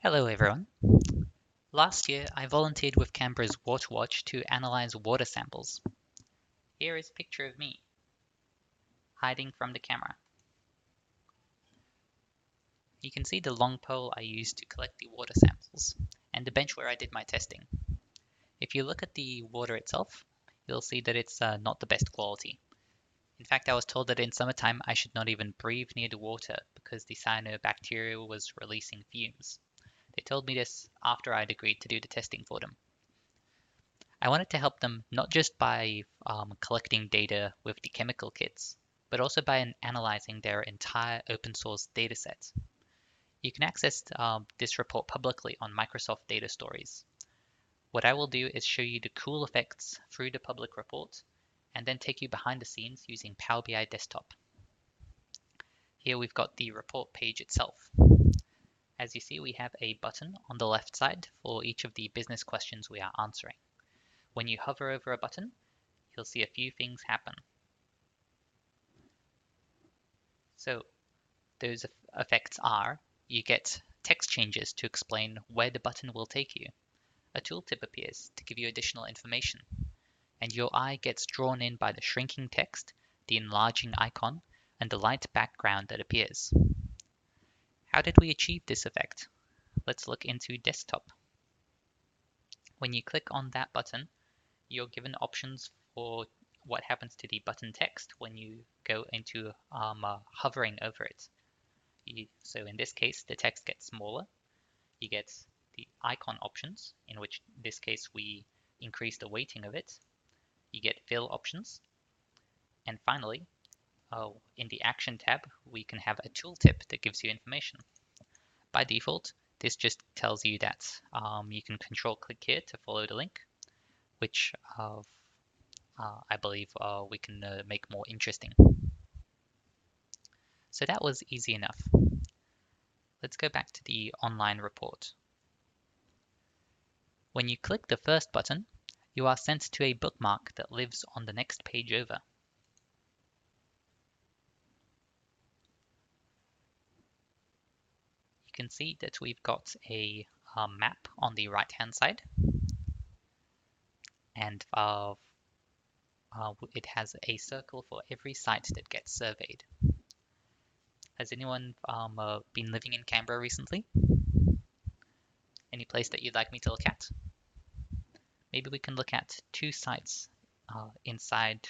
Hello everyone. Last year I volunteered with Canberra's Water Watch to analyze water samples. Here is a picture of me, hiding from the camera. You can see the long pole I used to collect the water samples, and the bench where I did my testing. If you look at the water itself, you'll see that it's not the best quality. In fact, I was told that in summertime I should not even breathe near the water because the cyanobacteria was releasing fumes. They told me this after I'd agreed to do the testing for them. I wanted to help them not just by collecting data with the chemical kits, but also by analyzing their entire open source dataset. You can access this report publicly on Microsoft Data Stories. What I will do is show you the cool effects through the public report and then take you behind the scenes using Power BI Desktop. Here we've got the report page itself. As you see, we have a button on the left side for each of the business questions we are answering. When you hover over a button, you'll see a few things happen. So those effects are you get text changes to explain where the button will take you. A tooltip appears to give you additional information, and your eye gets drawn in by the shrinking text, the enlarging icon, and the light background that appears. How did we achieve this effect? Let's look into desktop. When you click on that button, you're given options for what happens to the button text when you go into hovering over it. So in this case, the text gets smaller. You get the icon options, in which in this case we increase the weighting of it. You get fill options. And finally, in the action tab, we can have a tooltip that gives you information. By default, this just tells you that you can control click here to follow the link, which I believe we can make more interesting. So that was easy enough. Let's go back to the online report. When you click the first button, you are sent to a bookmark that lives on the next page over. You can see that we've got a map on the right-hand side, and it has a circle for every site that gets surveyed. Has anyone been living in Canberra recently? Any place that you'd like me to look at? Maybe we can look at two sites inside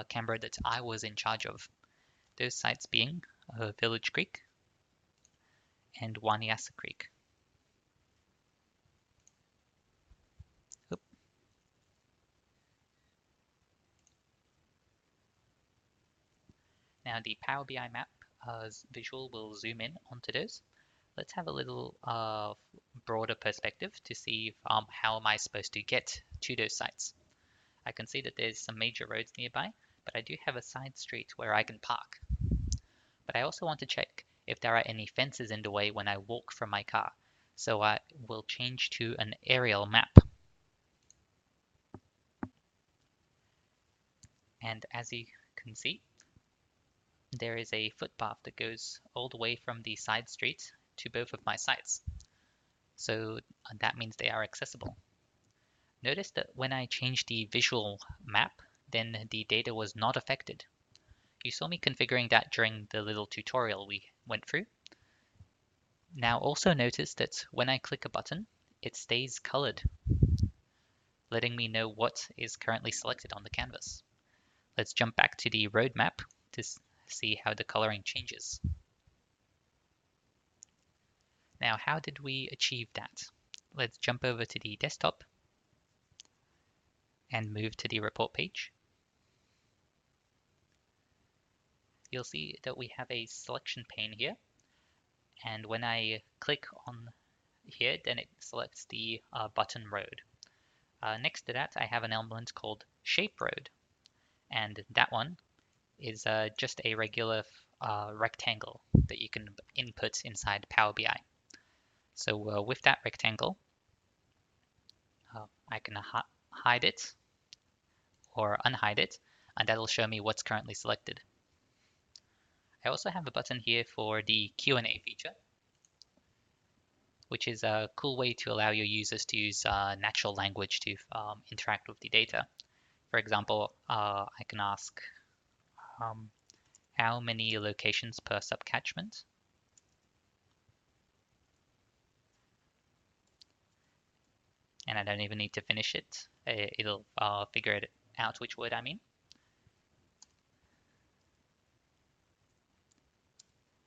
Canberra that I was in charge of. Those sites being Village Creek and Waniasa Creek. Oop. Now the Power BI map visual will zoom in onto those. Let's have a little broader perspective to see how am I supposed to get to those sites. I can see that there's some major roads nearby, but I do have a side street where I can park. But I also want to check if there are any fences in the way when I walk from my car. So I will change to an aerial map. And as you can see, there is a footpath that goes all the way from the side street to both of my sites. So that means they are accessible. Notice that when I changed the visual map, then the data was not affected. You saw me configuring that during the little tutorial we went through. Now also notice that when I click a button, it stays colored, letting me know what is currently selected on the canvas. Let's jump back to the road map to see how the coloring changes. Now, how did we achieve that? Let's jump over to the desktop and move to the report page. You'll see that we have a selection pane here. And when I click on here, then it selects the button road. Next to that, I have an element called shape road. And that one is just a regular rectangle that you can input inside Power BI. So with that rectangle, I can hide it or unhide it, and that'll show me what's currently selected. I also have a button here for the Q&A feature, which is a cool way to allow your users to use natural language to interact with the data. For example, I can ask um, how many locations per subcatchment, and I don't even need to finish it. It'll figure it out which word I mean.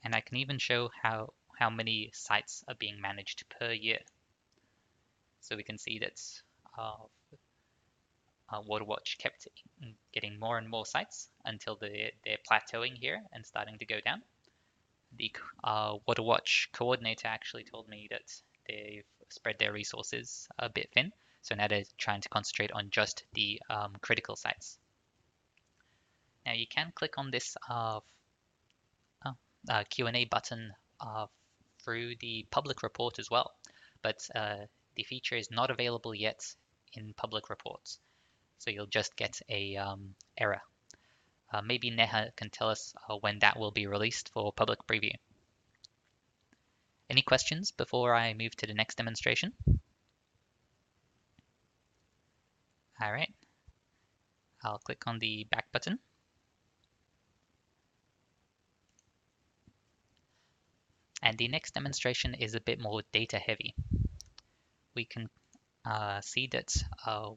And I can even show how many sites are being managed per year. So we can see that uh, WaterWatch kept getting more and more sites until they're plateauing here and starting to go down. The WaterWatch coordinator actually told me that they've spread their resources a bit thin, so now they're trying to concentrate on just the critical sites. Now you can click on this Q&A button through the public report as well, but the feature is not available yet in public reports, so you'll just get a error. Maybe Neha can tell us when that will be released for public preview. Any questions before I move to the next demonstration? All right, I'll click on the back button. And the next demonstration is a bit more data heavy. We can see that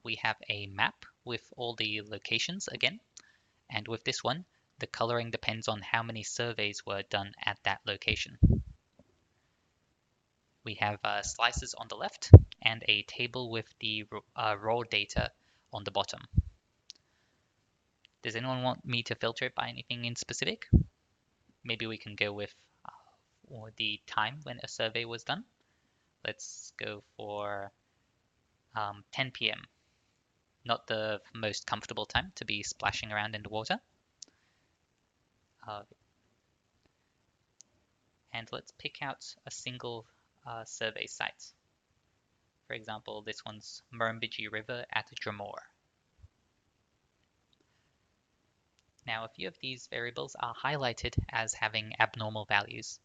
we have a map with all the locations again. And with this one, the coloring depends on how many surveys were done at that location. We have slices on the left and a table with the raw data on the bottom. Does anyone want me to filter it by anything in specific? Maybe we can go with the time when a survey was done. Let's go for 10 p.m. Not the most comfortable time to be splashing around in the water. And let's pick out a single survey site. For example, this one's Murrumbidgee River at Drumore. Now, a few of these variables are highlighted as having abnormal values.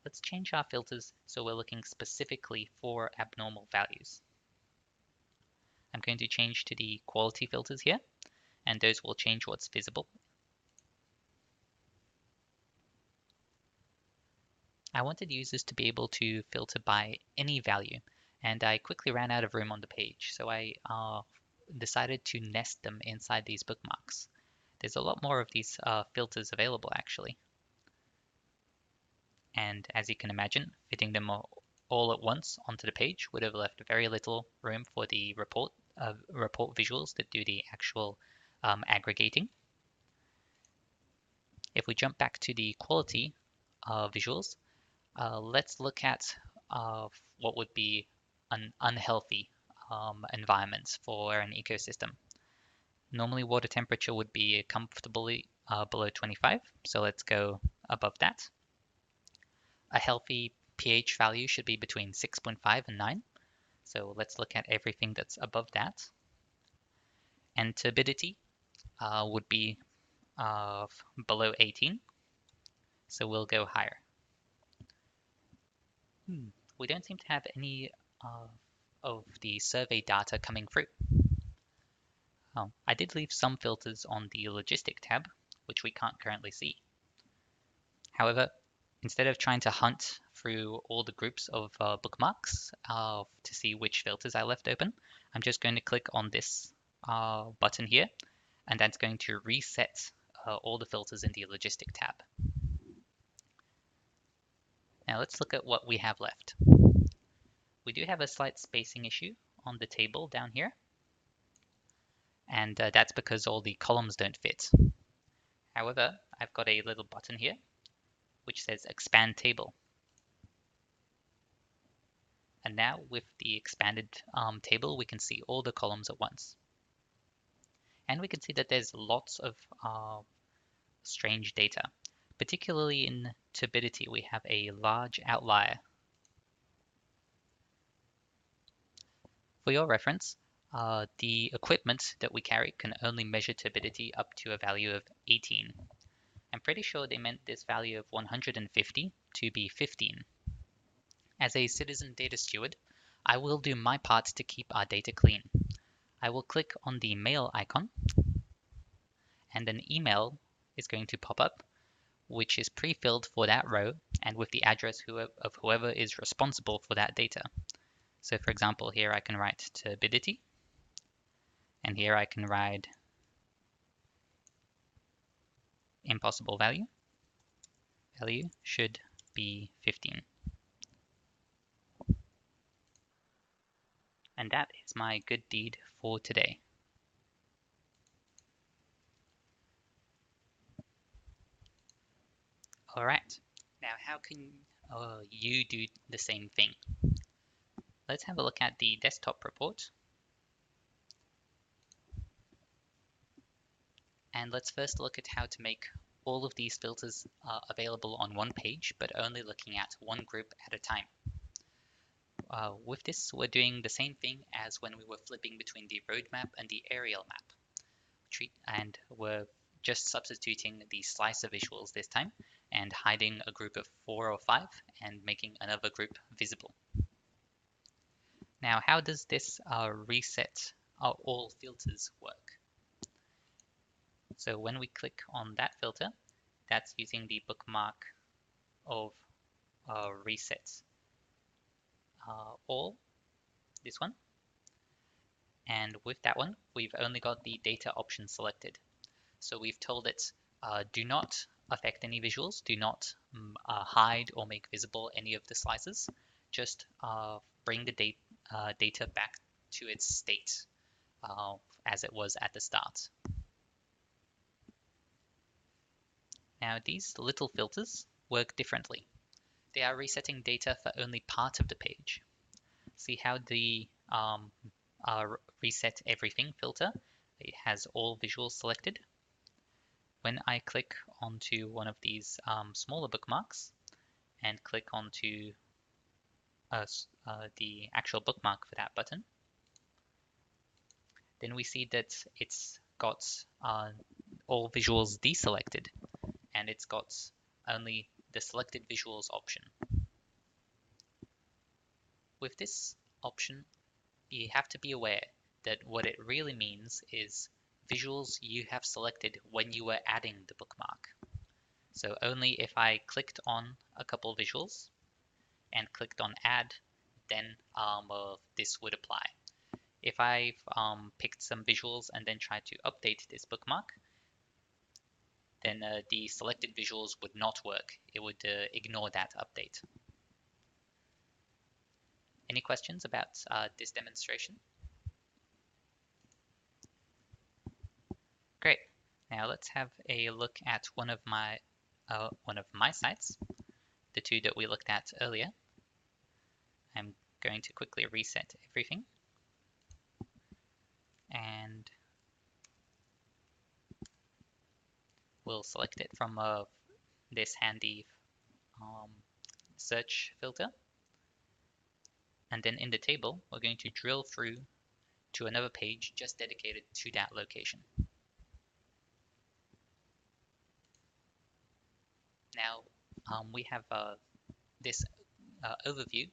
Let's change our filters so we're looking specifically for abnormal values. I'm going to change to the quality filters here, and those will change what's visible. I wanted users to be able to filter by any value, and I quickly ran out of room on the page, so I decided to nest them inside these bookmarks. There's a lot more of these filters available actually. And as you can imagine, fitting them all at once onto the page would have left very little room for the report visuals that do the actual aggregating. If we jump back to the quality visuals, let's look at what would be an unhealthy environment for an ecosystem. Normally water temperature would be comfortably below 25, so let's go above that. A healthy pH value should be between 6.5 and 9, so let's look at everything that's above that. And turbidity would be below 18, so we'll go higher. We don't seem to have any of the survey data coming through. I did leave some filters on the logistic tab, which we can't currently see. However, instead of trying to hunt through all the groups of bookmarks to see which filters I left open, I'm just going to click on this button here, and that's going to reset all the filters in the logistic tab. Now let's look at what we have left. We do have a slight spacing issue on the table down here, and that's because all the columns don't fit. However, I've got a little button here which says expand table. And now with the expanded table, we can see all the columns at once. And we can see that there's lots of strange data. Particularly in turbidity, we have a large outlier. For your reference, the equipment that we carry can only measure turbidity up to a value of 18. I'm pretty sure they meant this value of 150 to be 15. As a citizen data steward, I will do my part to keep our data clean. I will click on the mail icon, and an email is going to pop up, which is pre-filled for that row and with the address of whoever is responsible for that data. So for example, here I can write turbidity, and here I can write impossible value. Value should be 15. And that is my good deed for today. All right, now how can you do the same thing? Let's have a look at the desktop report. And let's first look at how to make all of these filters available on one page, but only looking at one group at a time. With this, we're doing the same thing as when we were flipping between the roadmap and the aerial map. And we're just substituting the slicer visuals this time and hiding a group of 4 or 5 and making another group visible. Now, how does this reset all filters work? So when we click on that filter, that's using the bookmark of reset all, this one. And with that one, we've only got the data option selected. So we've told it, do not affect any visuals, do not hide or make visible any of the slices, just bring the data back to its state as it was at the start. Now these little filters work differently. They are resetting data for only part of the page. See how the reset everything filter, it has all visuals selected. When I click onto one of these smaller bookmarks and click onto the actual bookmark for that button, then we see that it's got all visuals deselected, and it's got only the selected visuals option. With this option, you have to be aware that what it really means is visuals you have selected when you were adding the bookmark. So only if I clicked on a couple visuals and clicked on add, then this would apply. If I've picked some visuals and then tried to update this bookmark, then the selected visuals would not work. It would ignore that update. Any questions about this demonstration? Great. Now let's have a look at one of my sites, the two that we looked at earlier. I'm going to quickly reset everything, and we'll select it from this handy search filter. And then in the table, we're going to drill through to another page just dedicated to that location. Now we have this overview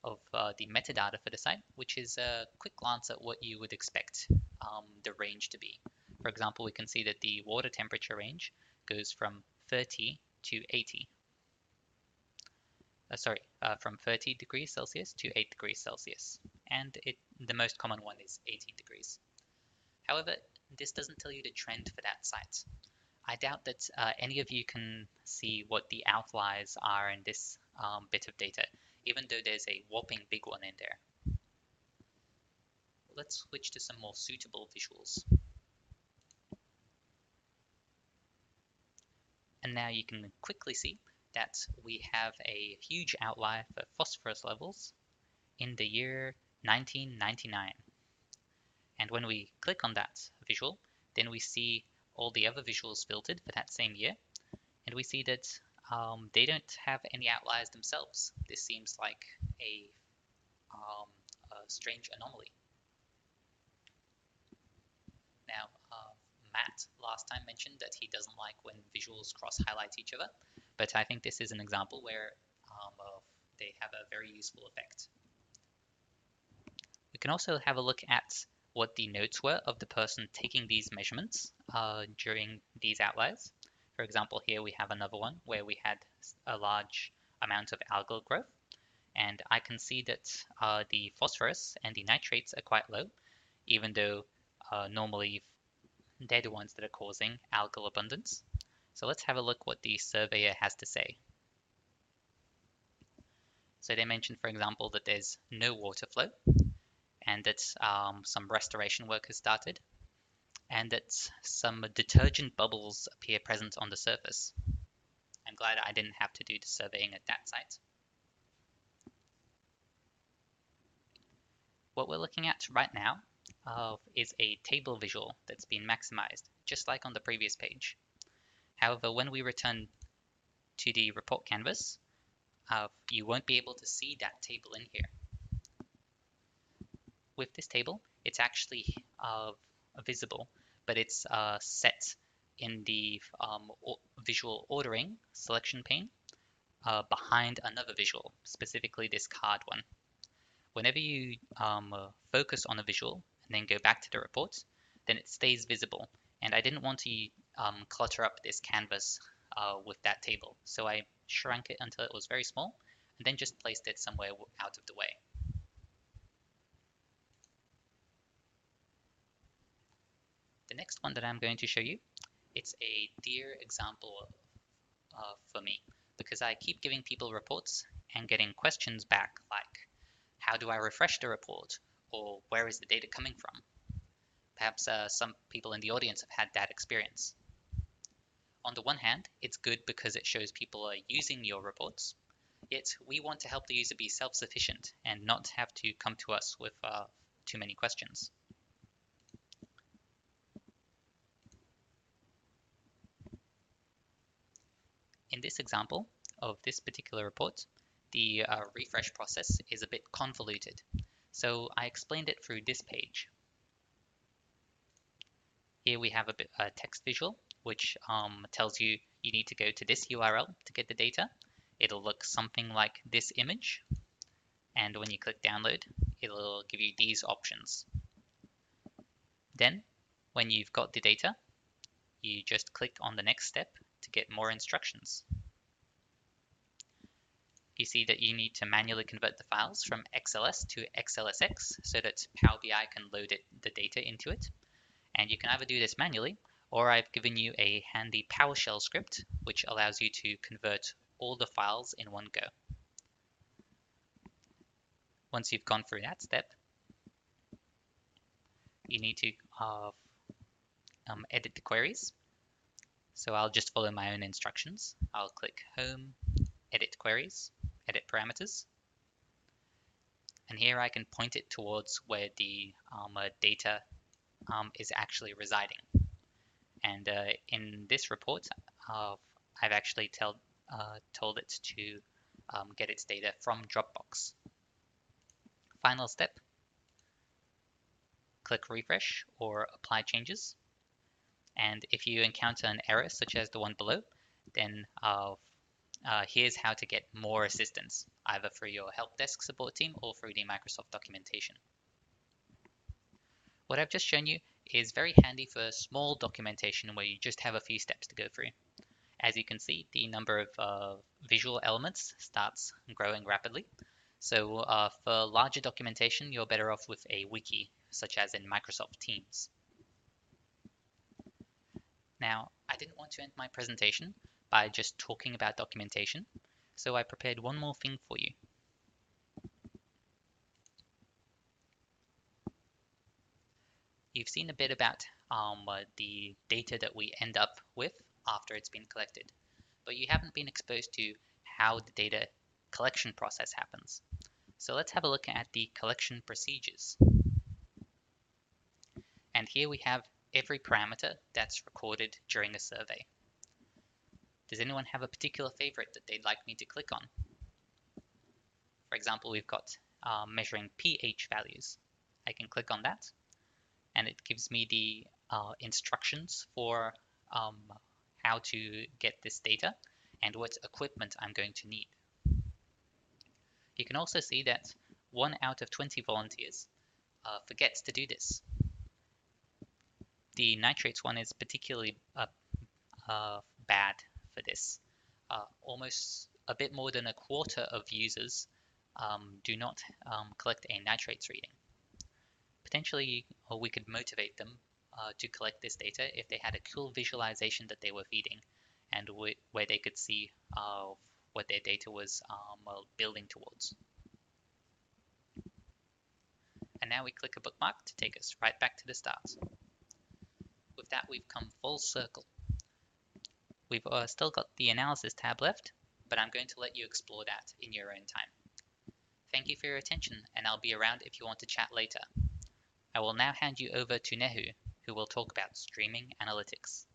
of the metadata for the site, which is a quick glance at what you would expect the range to be. For example, we can see that the water temperature range goes from 30 to 80. From 30 degrees Celsius to 8 degrees Celsius. And the most common one is 18 degrees. However, this doesn't tell you the trend for that site. I doubt that any of you can see what the outliers are in this bit of data, even though there's a whopping big one in there. Let's switch to some more suitable visuals. And now you can quickly see that we have a huge outlier for phosphorus levels in the year 1999. And when we click on that visual, then we see all the other visuals filtered for that same year. And we see that they don't have any outliers themselves. This seems like a strange anomaly. Now, Matt last time mentioned that he doesn't like when visuals cross-highlight each other, but I think this is an example where they have a very useful effect. We can also have a look at what the notes were of the person taking these measurements during these outliers. For example, here we have another one where we had a large amount of algal growth, and I can see that the phosphorus and the nitrates are quite low, even though normally they're the ones that are causing algal abundance. So let's have a look what the surveyor has to say. So they mentioned, for example, that there's no water flow, and that some restoration work has started, and that some detergent bubbles appear present on the surface. I'm glad I didn't have to do the surveying at that site. What we're looking at right now is a table visual that's been maximized, just like on the previous page. However, when we return to the report canvas, you won't be able to see that table in here. With this table, it's actually visible, but it's set in the visual ordering selection pane behind another visual, specifically this card one. Whenever you focus on a visual and then go back to the report, then it stays visible. And I didn't want to clutter up this canvas with that table, so I shrank it until it was very small and then just placed it somewhere out of the way. The next one that I'm going to show you, it's a dear example for me, because I keep giving people reports and getting questions back like, how do I refresh the report? Or where is the data coming from? Perhaps some people in the audience have had that experience. On the one hand, it's good because it shows people are using your reports, yet we want to help the user be self-sufficient and not have to come to us with too many questions. In this example of this particular report, the refresh process is a bit convoluted, so I explained it through this page. Here we have a text visual, which tells you you need to go to this URL to get the data. It'll look something like this image, and when you click download, it'll give you these options. Then, when you've got the data, you just click on the next step to get more instructions. You see that you need to manually convert the files from XLS to XLSX so that Power BI can load the data into it. And you can either do this manually, or I've given you a handy PowerShell script, which allows you to convert all the files in one go. Once you've gone through that step, you need to edit the queries. So I'll just follow my own instructions. I'll click Home, Edit Queries, Edit Parameters. And here I can point it towards where the data is actually residing. And in this report, I've actually told it to get its data from Dropbox. Final step, click Refresh or Apply Changes. And if you encounter an error such as the one below, then here's how to get more assistance, either through your help desk support team or through the Microsoft documentation. What I've just shown you is very handy for small documentation where you just have a few steps to go through. As you can see, the number of visual elements starts growing rapidly. So for larger documentation, you're better off with a wiki, such as in Microsoft Teams. Now, I didn't want to end my presentation by just talking about documentation, so I prepared one more thing for you. You've seen a bit about the data that we end up with after it's been collected, but you haven't been exposed to how the data collection process happens. So let's have a look at the collection procedures. And here we have every parameter that's recorded during a survey. Does anyone have a particular favorite that they'd like me to click on? For example, we've got measuring pH values. I can click on that, and it gives me the instructions for how to get this data and what equipment I'm going to need. You can also see that 1 out of 20 volunteers forgets to do this. The nitrates one is particularly bad for this. Almost a bit more than a quarter of users do not collect a nitrates reading. Potentially, we could motivate them to collect this data if they had a cool visualization that they were feeding and where they could see what their data was building towards. And now we click a bookmark to take us right back to the start. With that, we've come full circle. We've still got the analysis tab left, but I'm going to let you explore that in your own time. Thank you for your attention, and I'll be around if you want to chat later. I will now hand you over to Nehu, who will talk about streaming analytics.